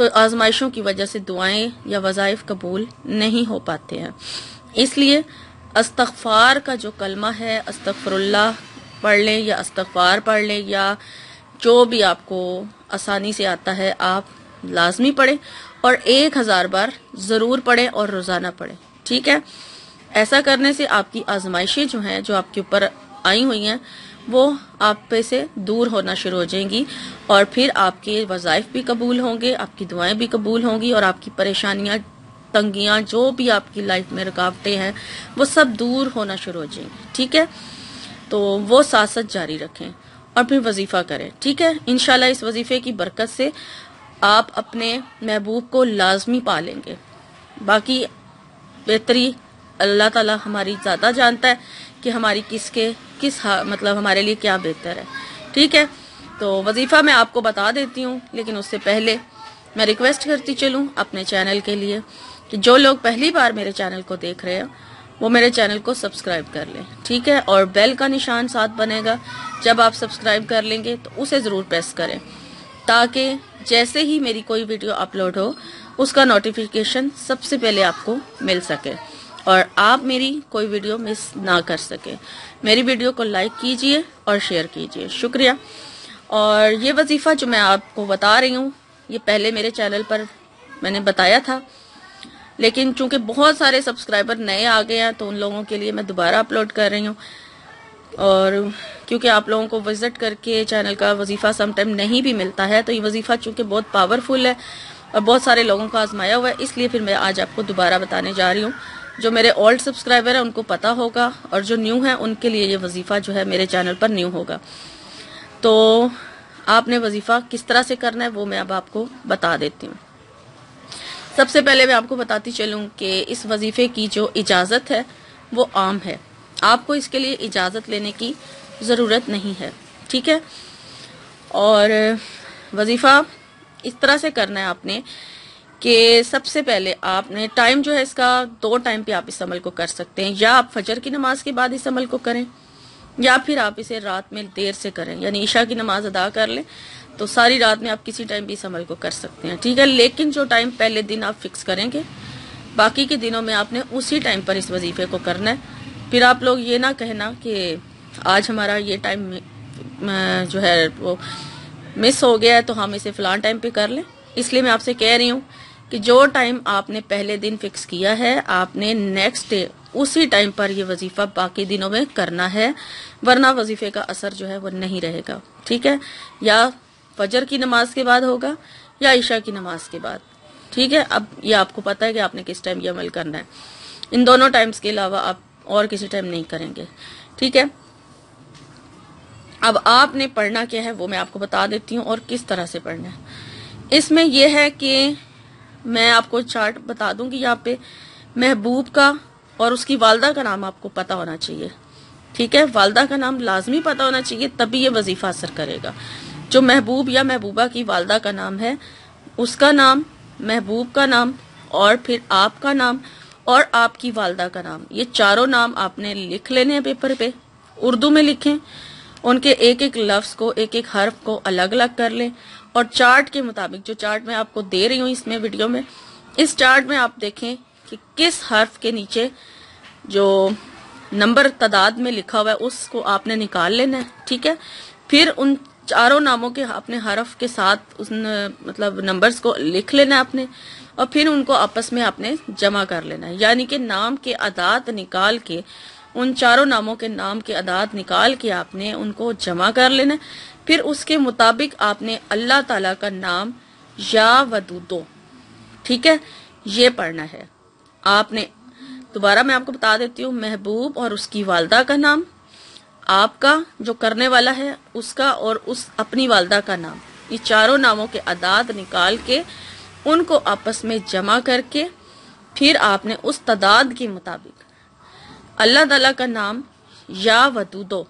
تو آزمائشوں کی وجہ سے دعائیں یا وظائف قبول نہیں ہو پاتے ہیں. اس لیے استغفار کا جو کلمہ ہے، استغفر اللہ پڑھ لیں یا استغفار پڑھ لیں، یا جو بھی آپ کو آسانی سے آتا ہے آپ لازمی پڑھیں، اور 1000 بار ضرور پڑھیں اور روزانہ پڑھیں. ٹھیک ہے؟ ایسا کرنے سے آپ کی آزمائشیں جو ہیں، جو آپ کے اوپر آئی ہوئی ہیں، وہ آپ پہ سے دور ہونا شروع ہو جائیں گی، اور پھر آپ کے وظائف بھی قبول ہوں گے، آپ کی دعائیں بھی قبول ہوں گی، اور آپ کی پریشانیاں، تنگیاں، جو بھی آپ کی لائف میں رکاوٹیں ہیں، وہ سب دور ہونا شروع ہو جائیں گی. ٹھیک ہے؟ تو وہ ساتھ ساتھ جاری رکھیں اور پھر وظیفہ کریں. ٹھیک ہے؟ انشاءاللہ اس وظیفے کی برکت سے آپ اپنے محبوب کو لازمی پا لیں گے. باقی بہتری اللہ تعالی ہماری زیادہ جانتا ہے کہ ہماری مطلب ہمارے لیے کیا بہتر ہے. ٹھیک ہے؟ تو وظیفہ میں آپ کو بتا دیتی ہوں، لیکن اس سے پہلے میں ریکویسٹ کرتی چلوں اپنے چینل کے لیے کہ جو لوگ پہلی بار میرے چینل کو دیکھ رہے ہیں وہ میرے چینل کو سبسکرائب کر لیں. ٹھیک ہے؟ اور بیل کا نشان ساتھ بنے گا، جب آپ سبسکرائب کر لیں گے تو اسے ضرور پریس کریں، تاکہ جیسے ہی میری کوئی ویڈیو اپلوڈ ہو اس کا نوٹیفیکیشن سب سے پہلے آپ کو مل سکے اور آپ میری کوئی ویڈیو مس نہ کر سکے. میری ویڈیو کو لائک کیجئے اور شیئر کیجئے. شکریہ. اور یہ وظیفہ جو میں آپ کو بتا رہی ہوں، یہ پہلے میرے چینل پر میں نے بتایا تھا، لیکن چونکہ بہت سارے سبسکرائبر نئے آ گئے ہیں تو ان لوگوں کے لیے میں دوبارہ اپلوڈ کر رہی ہوں. اور کیونکہ آپ لوگوں کو وزٹ کر کے چینل کا وظیفہ سم ٹائم نہیں بھی ملتا ہے، تو یہ وظیفہ چونکہ بہت پاورفل ہے اور بہت سارے لوگوں کو آزمایا ہوا ہے، اس لیے پھر میں آج آپ کو دوبارہ بتانے جا رہی ہوں. جو میرے اولڈ سبسکرائبر ہیں ان کو پتا ہوگا، اور جو نیو ہیں ان کے لیے یہ وظیفہ جو ہے میرے چینل پر نیو ہوگا. تو آپ نے وظیفہ کس طرح سے کرنا ہے وہ میں اب آپ کو بتا دیتی ہوں. سب سے پہلے میں آپ کو بتاتی چلوں کہ اس وظیفے کی جو اجازت ہے وہ عام ہے، آپ کو اس کے لیے اجازت لینے کی ضرورت نہیں ہے. ٹھیک ہے؟ اور وظیفہ اس طرح سے کرنا ہے آپ نے کہ سب سے پہلے آپ نے ٹائم جو ہے اس کا 2 ٹائم پہ آپ اس عمل کو کر سکتے ہیں. یا آپ فجر کی نماز کے بعد اس عمل کو کریں، یا پھر آپ اسے رات میں دیر سے کریں، یعنی عشاء کی نماز ادا کر لیں تو ساری رات میں آپ کسی ٹائم بھی اس عمل کو کر سکتے ہیں. ٹھیک ہے؟ لیکن جو ٹائم پہلے دن آپ فکس کریں گے، باقی کے دنوں میں آپ نے اسی ٹائم پر اس وظیفے کو کرنا ہے. پھر آپ لوگ یہ نہ کہنا کہ آج ہمارا یہ ٹائم جو ہے وہ مس ہو گیا ہے تو ہم اسے فلاں ٹائم پہ کر لیں. اس لیے میں آپ سے کہہ رہی ہوں کہ جو ٹائم آپ نے پہلے دن فکس کیا ہے آپ نے نیکسٹ ڈے اسی ٹائم پر یہ وظیفہ باقی دنوں میں کرنا ہے، ورنہ وظیفے کا اثر جو ہے وہ نہیں رہے گا. ٹھیک ہے؟ یا فجر کی نماز کے بعد ہوگا یا عشاء کی نماز کے بعد. ٹھیک ہے؟ اب یہ آپ کو پتہ ہے کہ آپ نے کس ٹائم یہ عمل کرنا ہے. ان دونوں ٹائمز کے علاوہ آپ اور کسی ٹائم نہیں کریں گے. ٹھیک ہے؟ اب آپ نے پڑھنا کیا ہے وہ میں آپ کو بتا دیتی ہوں اور کس طرح سے پڑھنا ہے. اس میں یہ ہے کہ میں آپ کو چارٹ بتا دوں گی یہاں پہ. محبوب کا اور اس کی والدہ کا نام آپ کو پتا ہونا چاہیے. ٹھیک ہے؟ والدہ کا نام لازمی پتا ہونا چاہیے، تبھی یہ وظیفہ اثر کرے گا. جو محبوب یا محبوبہ کی والدہ کا نام ہے، اس کا نام، محبوب کا نام، اور پھر آپ کا نام اور آپ کی والدہ کا نام، یہ چاروں نام آپ نے لکھ لینے ہیں پیپر پہ. اردو میں لکھیں، ان کے ایک ایک لفظ کو، ایک ایک حرف کو الگ الگ کر لیں، اور چارٹ کے مطابق، جو چارٹ میں آپ کو دے رہی ہوں اس میں ویڈیو میں، اس چارٹ میں آپ دیکھیں کہ کس حرف کے نیچے جو نمبر تعداد میں لکھا ہوا ہے اس کو آپ نے نکال لینا ہے. ٹھیک ہے؟ پھر ان چاروں ناموں کے اپنے حرف کے ساتھ مطلب نمبرز کو لکھ لینا ہے اپنے، اور پھر ان کو آپس میں آپ نے جمع کر لینا ہے. یعنی کہ نام کے اعداد نکال کے، ان چاروں ناموں کے نام کے اعداد نکال کے آپ نے ان کو جمع کر لینا ہے. پھر اس کے مطابق آپ نے اللہ تعالیٰ کا نام یا ودودو، ٹھیک ہے، یہ پڑھنا ہے. آپ نے دوبارہ میں آپ کو بتا دیتی ہوں، محبوب اور اس کی والدہ کا نام، آپ کا جو کرنے والا ہے اس کا، اور اس اپنی والدہ کا نام، یہ چاروں ناموں کے اعداد نکال کے ان کو آپس میں جمع کر کے پھر آپ نے اس تعداد کے مطابق اللہ تعالیٰ کا نام یا ودودو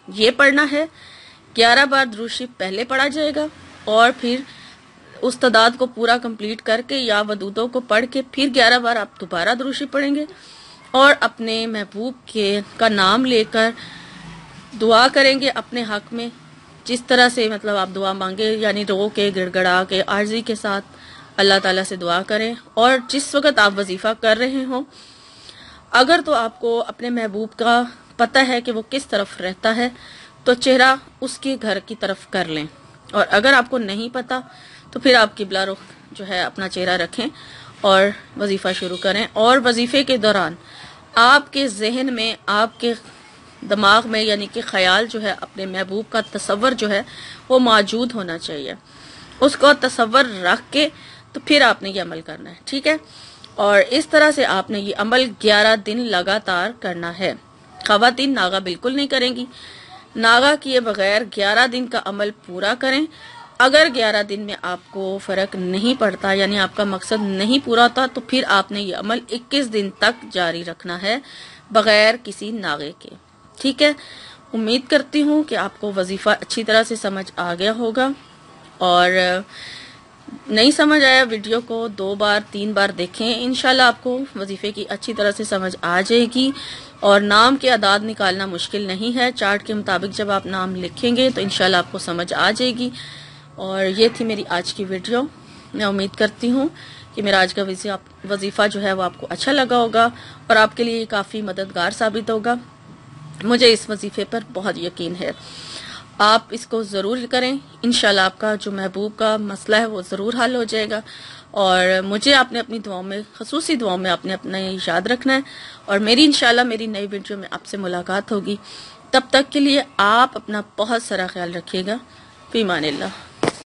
یہ پڑھنا ہے. 11 بار درود شریف پہلے پڑھا جائے گا، اور پھر اس تعداد کو پورا کمپلیٹ کر کے یا ودودو کو پڑھ کے پھر 11 بار آپ دوبارہ درود شریف پڑھیں گے، اور اپنے محبوب کا نام لے کر دعا کریں گے اپنے حق میں، جس طرح سے مطلب آپ دعا مانگے، یعنی رو کے، گڑ گڑا کے، عاجزی کے ساتھ اللہ تعالیٰ سے دعا کریں، اور جس وقت آپ وظیفہ کر رہے ہوں اگر تو آپ کو اپنے محبوب کا پتہ ہے کہ وہ کس طرف رہتا ہے تو چہرہ اس کے گھر کی طرف کر لیں، اور اگر آپ کو نہیں پتہ تو پھر آپ قبلہ رخ جو ہے اپنا چہرہ رکھیں اور وظیفہ شروع کریں، اور وظیفے کے دوران آپ کے ذہن میں، آپ کے دماغ میں یعنی کہ خیال جو ہے اپنے محبوب کا تصور جو ہے وہ موجود ہونا چاہیے، اس کو تصور رکھ کے تو پھر آپ نے یہ عمل کرنا ہے، ٹھیک ہے؟ اور اس طرح سے آپ نے یہ عمل 11 دن لگاتار کرنا ہے۔ خواتین ناغہ بالکل نہیں کریں گی، ناغہ کیے بغیر 11 دن کا عمل پورا کریں۔ اگر 11 دن میں آپ کو فرق نہیں پڑتا یعنی آپ کا مقصد نہیں پورا ہوتا تو پھر آپ نے یہ عمل 21 دن تک جاری رکھنا ہے بغیر کسی ناغے کے، ٹھیک ہے؟ امید کرتی ہوں کہ آپ کو وظیفہ اچھی طرح سے سمجھ آ گیا ہوگا، اور نہیں سمجھ آیا ویڈیو کو 2 بار 3 بار دیکھیں، انشاءاللہ آپ کو وظیفے کی اچھی طرح سے سمجھ آ جائے گی، اور نام کے اعداد نکالنا مشکل نہیں ہے، چارٹ کے مطابق جب آپ نام لکھیں گے تو انشاءاللہ آپ کو سمجھ آ جائے گی۔ اور یہ تھی میری آج کی ویڈیو، میں امید کرتی ہوں کہ میرا آج کا وظیفہ جو ہے وہ آپ کو اچھا لگا ہوگا اور آپ کے لیے کافی مددگار ثابت ہوگا۔ مجھے اس وظیفے پر بہت یقین ہے، آپ اس کو ضرور کریں، انشاءاللہ آپ کا جو محبوب کا مسئلہ ہے وہ ضرور حل ہو جائے گا، اور مجھے آپ نے اپنی دعاؤں میں، خصوصی دعاؤں میں آپ نے اپنا یاد رکھنا ہے، اور میری انشاءاللہ میری نئی ویڈیو میں آپ سے ملاقات ہوگی۔ تب تک کے لیے آپ اپنا بہت سارا خیال رکھیے گا۔ فی امان اللہ۔